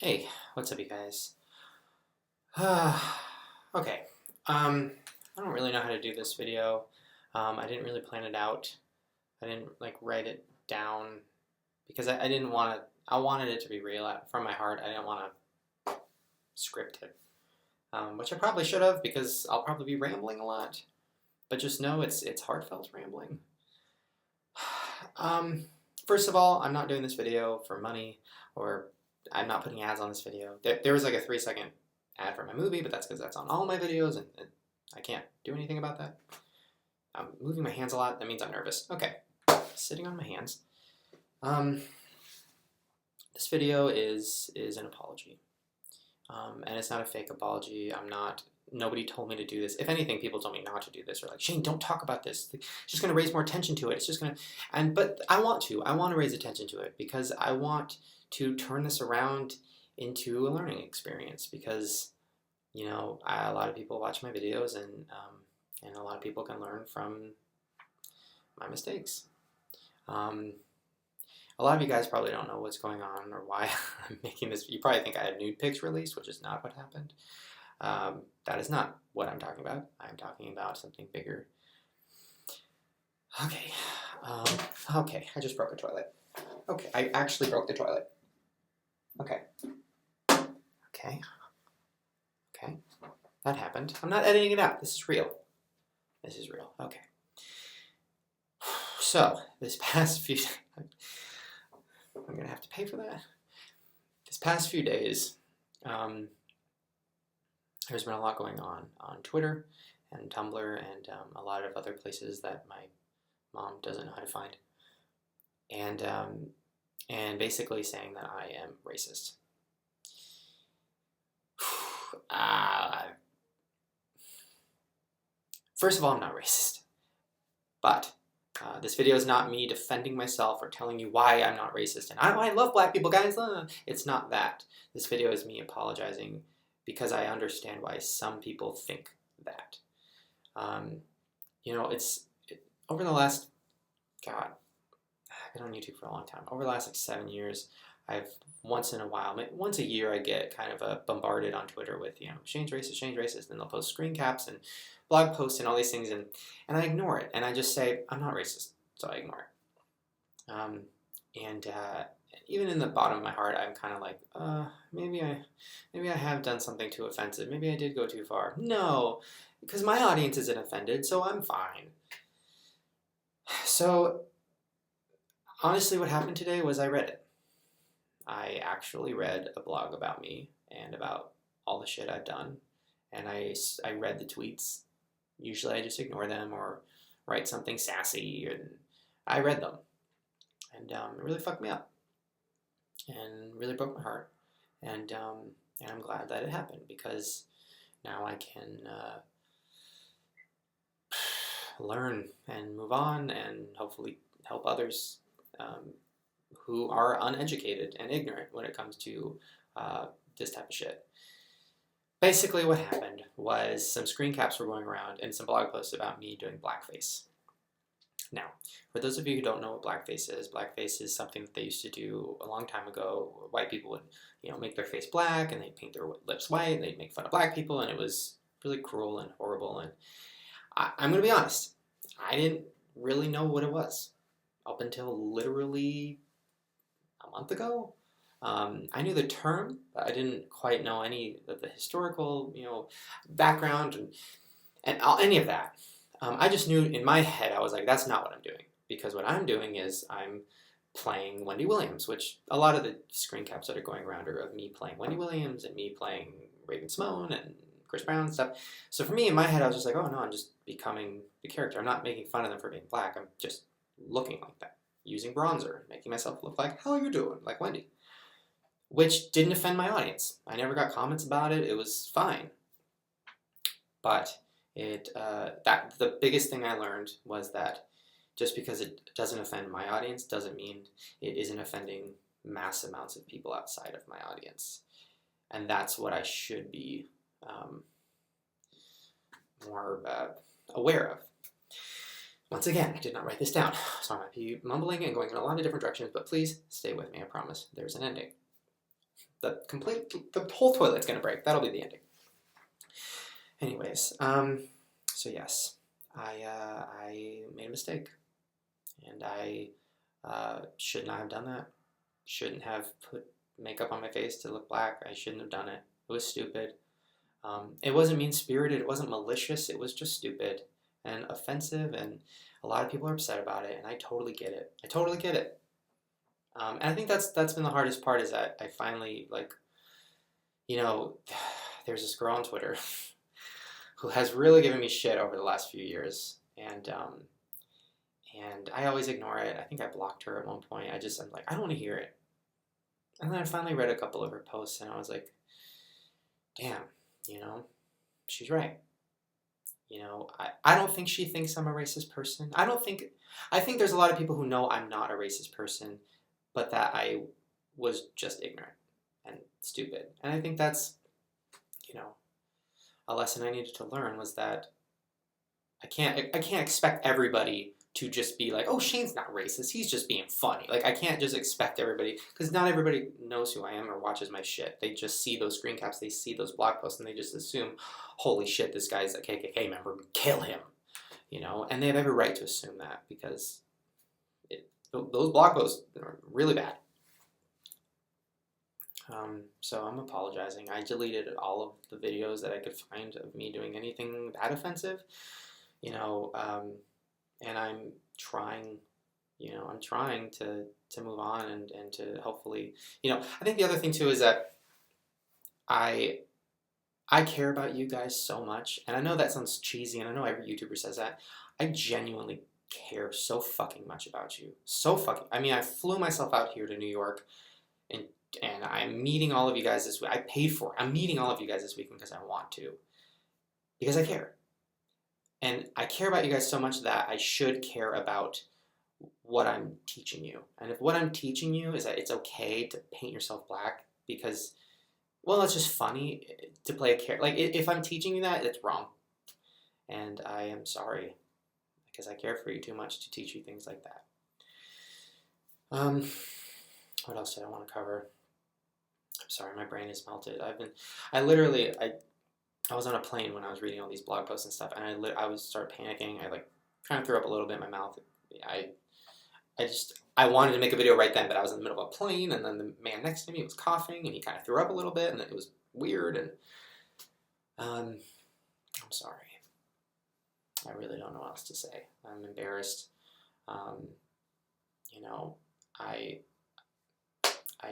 Hey, what's up, you guys? Okay, I don't really know how to do this video. I didn't really plan it out. I didn't like write it down because I didn't want to. I wanted it to be real from my heart. I didn't want to script it, which I probably should have because I'll probably be rambling a lot. But just know it's heartfelt rambling. Um, First of all, I'm not doing this video for money, or I'm not putting ads on this video. There was like a 3-second ad for my movie, but that's because that's on all my videos, and I can't do anything about that. I'm moving my hands a lot. That means I'm nervous. Okay, sitting on my hands. This video is an apology, and it's not a fake apology. Nobody told me to do this. If anything, people told me not to do this, or like, Shane, don't talk about this. It's just going to raise more attention to it. It's just going to, but I want to. I want to raise attention to it because I want to turn this around into a learning experience. Because a lot of people watch my videos, and a lot of people can learn from my mistakes. A lot of you guys probably don't know what's going on or why I'm making this. You probably think I had nude pics released, which is not what happened. That is not what I'm talking about. I'm talking about something bigger. Okay. Okay, I just broke a toilet. Okay, I actually broke the toilet. Okay. Okay. Okay. That happened. I'm not editing it out. This is real. This is real. Okay. So, this past few... I'm going to have to pay for that. This past few days, there's been a lot going on Twitter and Tumblr and a lot of other places that my mom doesn't know how to find. And basically saying that I am racist. First of all, I'm not racist. But this video is not me defending myself or telling you why I'm not racist. And I love black people, guys. It's not that. This video is me apologizing because I understand why some people think that. Over the last, God, I've been on YouTube for a long time. Over the last 7 years, I've once in a while, once a year, I get kind of bombarded on Twitter with, Shane's racist, and they'll post screen caps and blog posts and all these things, and I ignore it, and I just say, I'm not racist, so I ignore it. Even in the bottom of my heart, I'm kind of like, maybe I have done something too offensive. Maybe I did go too far. No, because my audience isn't offended, so I'm fine. So, honestly, what happened today was I read it. I actually read a blog about me and about all the shit I've done, and I read the tweets. Usually I just ignore them or write something sassy, and I read them. And it really fucked me up and really broke my heart. And I'm glad that it happened because now I can learn and move on and hopefully help others who are uneducated and ignorant when it comes to this type of shit. Basically what happened was some screen caps were going around and some blog posts about me doing blackface. Now, for those of you who don't know what blackface is something that they used to do a long time ago. White people would, make their face black and they'd paint their lips white and they'd make fun of black people, and it was really cruel and horrible. And I'm going to be honest, I didn't really know what it was up until literally a month ago. I knew the term, but I didn't quite know any of the historical, background and any of that. I just knew in my head, I was like, that's not what I'm doing. Because what I'm doing is I'm playing Wendy Williams, which a lot of the screen caps that are going around are of me playing Wendy Williams and me playing Raven-Symoné and Chris Brown and stuff. So for me, in my head, I was just like, oh no, I'm just becoming the character. I'm not making fun of them for being black. I'm just looking like that. Using bronzer, making myself look like, how are you doing? Like Wendy. Which didn't offend my audience. I never got comments about it. It was fine. But the biggest thing I learned was that just because it doesn't offend my audience doesn't mean it isn't offending mass amounts of people outside of my audience. And that's what I should be more aware of. Once again, I did not write this down, so I might be mumbling and going in a lot of different directions, but please stay with me, I promise. There's an ending. the whole toilet's gonna break. That'll be the ending. Anyways, so yes, I made a mistake, and I should not have done that. Shouldn't have put makeup on my face to look black. I shouldn't have done it. It was stupid. It wasn't mean-spirited. It wasn't malicious. It was just stupid and offensive, and a lot of people are upset about it, and I totally get it. I totally get it. And I think that's been the hardest part, is that I finally, like, you know, there's this girl on Twitter who has really given me shit over the last few years, and I always ignore it. I think I blocked her at one point. I'm like, I don't want to hear it. And then I finally read a couple of her posts, and I was like, damn, she's right. I don't think she thinks I'm a racist person. I think there's a lot of people who know I'm not a racist person, but that I was just ignorant and stupid. And I think that's, a lesson I needed to learn, was that I can't expect everybody to just be like, oh, Shane's not racist, he's just being funny. Like, I can't just expect everybody, because not everybody knows who I am or watches my shit. They just see those screen caps, they see those blog posts, and they just assume, holy shit, this guy's a KKK member, kill him. And they have every right to assume that, because those blog posts are really bad. So I'm apologizing. I deleted all of the videos that I could find of me doing anything that offensive, and I'm trying, to move on and to hopefully, I think the other thing too is that I care about you guys so much, and I know that sounds cheesy, and I know every YouTuber says that. I genuinely care so fucking much about you. I flew myself out here to New York, and I'm meeting all of you guys this week. I paid for it. I'm meeting all of you guys this weekend because I want to. Because I care. And I care about you guys so much that I should care about what I'm teaching you. And if what I'm teaching you is that it's okay to paint yourself black because, well, it's just funny to play a character. Like, if I'm teaching you that, it's wrong. And I am sorry, because I care for you too much to teach you things like that. What else did I want to cover? I'm sorry, my brain is melted. I was on a plane when I was reading all these blog posts and stuff, and I would start panicking. I kind of threw up a little bit in my mouth. I wanted to make a video right then, but I was in the middle of a plane, and then the man next to me was coughing, and he kind of threw up a little bit, and it was weird, and I'm sorry. I really don't know what else to say. I'm embarrassed. I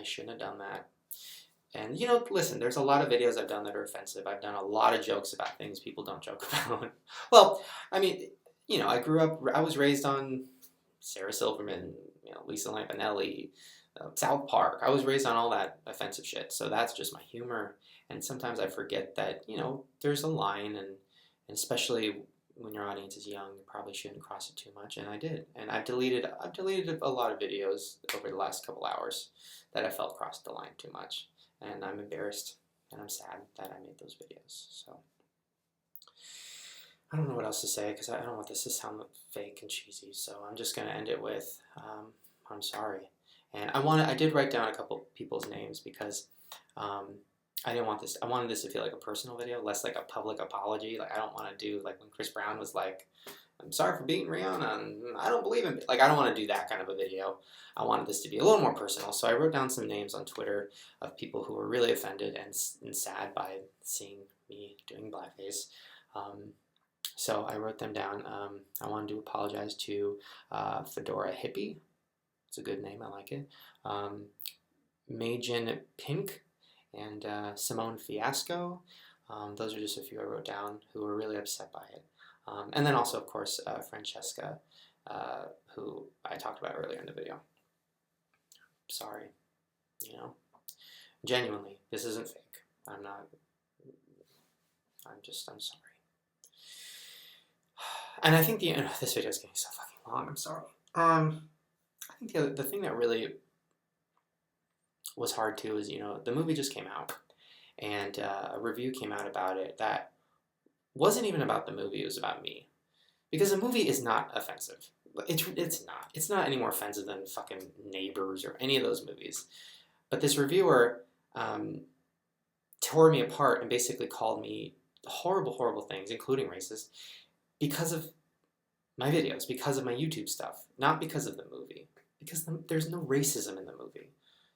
shouldn't have done that. And, listen, there's a lot of videos I've done that are offensive. I've done a lot of jokes about things people don't joke about. Well, I was raised on Sarah Silverman, Lisa Lampanelli, South Park. I was raised on all that offensive shit. So that's just my humor. And sometimes I forget that, there's a line, and especially when your audience is young, you probably shouldn't cross it too much. And I did. And I've deleted a lot of videos over the last couple hours that I felt crossed the line too much. And I'm embarrassed, and I'm sad that I made those videos. So I don't know what else to say, because I don't want this to sound fake and cheesy. So I'm just going to end it with, I'm sorry. And I did write down a couple people's names, because I didn't want this. I wanted this to feel like a personal video, less like a public apology. Like, I don't want to do like when Chris Brown was like, I'm sorry for beating Rihanna, and I don't believe in it. Like, I don't want to do that kind of a video. I wanted this to be a little more personal. So I wrote down some names on Twitter of people who were really offended and sad by seeing me doing blackface. So I wrote them down. I wanted to apologize to Fedora Hippie. It's a good name. I like it. Majin Pink and Simone Fiasco. Those are just a few I wrote down who were really upset by it. And then also, of course, Francesca, who I talked about earlier in the video. Sorry, genuinely, this isn't fake. I'm sorry. And I think this video is getting so fucking long, I'm sorry. I think the thing that really was hard too is, the movie just came out, and a review came out about it that wasn't even about the movie, it was about me. Because the movie is not offensive. It's not. It's not any more offensive than fucking Neighbors or any of those movies. But this reviewer, tore me apart and basically called me horrible, horrible things, including racist, because of my videos, because of my YouTube stuff, not because of the movie. Because there's no racism in the movie.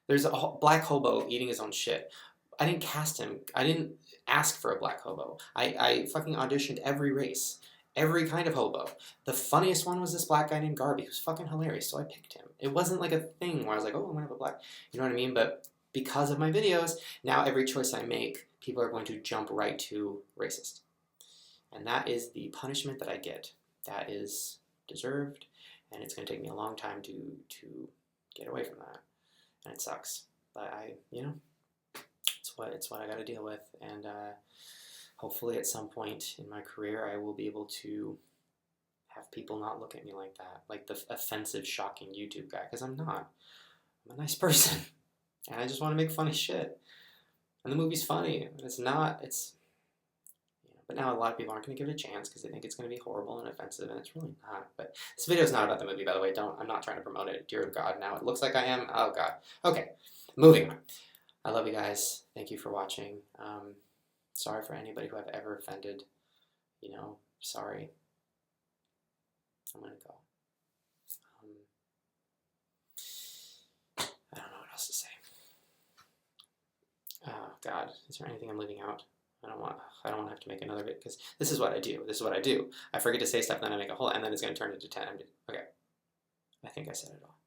There's a black hobo eating his own shit. I didn't cast him. I didn't ask for a black hobo. I fucking auditioned every race, every kind of hobo. The funniest one was this black guy named Garby, who's fucking hilarious, so I picked him. It wasn't like a thing where I was like, oh, I'm gonna have a black, you know what I mean? But because of my videos, now every choice I make, people are going to jump right to racist. And that is the punishment that I get. That is deserved, and it's going to take me a long time to get away from that, and it sucks. But it's what I got to deal with, and hopefully at some point in my career I will be able to have people not look at me like that, like the offensive, shocking YouTube guy, because I'm not. I'm a nice person, and I just want to make funny shit. And the movie's funny, and it's not. But now a lot of people aren't going to give it a chance because they think it's going to be horrible and offensive, and it's really not. But this video is not about the movie, by the way. I'm not trying to promote it. Dear God, now it looks like I am. Oh God. Okay, moving on. I love you guys. Thank you for watching. Sorry for anybody who I've ever offended. Sorry. I'm gonna go. I don't know what else to say. Oh God, is there anything I'm leaving out? I don't want to have to make another bit because this is what I do. This is what I do. I forget to say stuff, then I make a whole, and then it's going to turn into 10. Okay. I think I said it all.